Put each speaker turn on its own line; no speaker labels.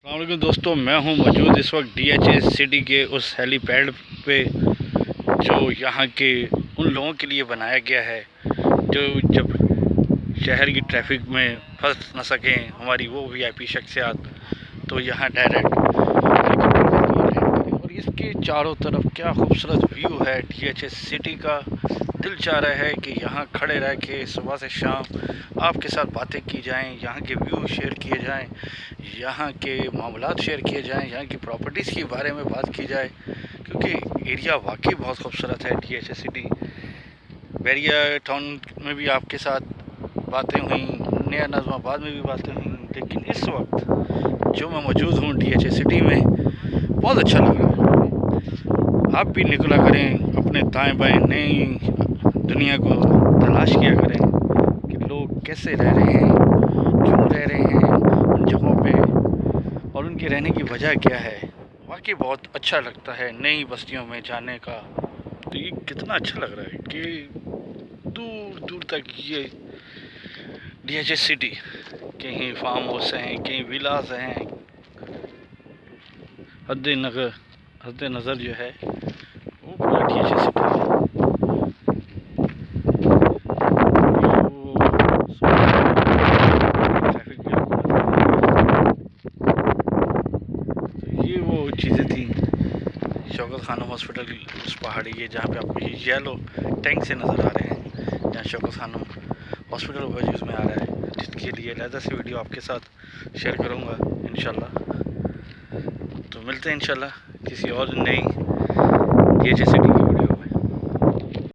अस्सलामुअलैकुम दोस्तों, मैं हूं मौजूद इस वक्त DHA सिटी के उस हेलीपैड पे जो यहाँ के उन लोगों के लिए बनाया गया है जो जब शहर की ट्रैफिक में फंस न सकें, हमारी वो VIP शख्सियात तो यहाँ डायरेक्ट और इसके चारों तरफ क्या खूबसूरत व्यू है DHA सिटी का। दिल चाह रहा है कि यहाँ खड़े रह के सुबह से शाम आपके साथ बातें की जाएं, यहाँ के व्यू शेयर किए जाएं, यहाँ के मामलात शेयर किए जाएं, यहाँ की प्रॉपर्टीज़ के बारे में बात की जाए, क्योंकि एरिया वाकई बहुत खूबसूरत है। DHA सिटी बैरिया टाउन में भी आपके साथ बातें हुई, नया नाज़माबाद में भी बातें हुई, लेकिन इस वक्त जो मैं मौजूद हूँ DHA सिटी में, बहुत अच्छा लग रहा है। आप भी निकला करें, अपने दाएं बाएं नई दुनिया को तलाश किया करें कि लोग कैसे रह रहे हैं, क्यों रह रहे हैं उन जगहों पे, और उनके रहने की वजह क्या है। वाकई बहुत अच्छा लगता है नई बस्तियों में जाने का। तो ये कितना अच्छा लग रहा है कि दूर दूर तक ये DHA सिटी, कहीं फार्म हाउस हैं, कहीं विलास हैं, हद नज़र जो है वो पूरा DHA सिटी है। ट्रैफिक भी आपको बताया। तो ये वो चीज़ें थी शौकत खानम हॉस्पिटल उस पहाड़ी के जहाँ पे आपको ये येलो टैंक से नज़र आ रहे हैं, जहाँ शौकत खानम हॉस्पिटल वजूद में आ रहा है, जिसके लिए अलहदा से वीडियो आपके साथ शेयर करूँगा इंशाल्लाह। तो मिलते हैं इंशाल्लाह किसी और नई DHA सिटी की वीडियो।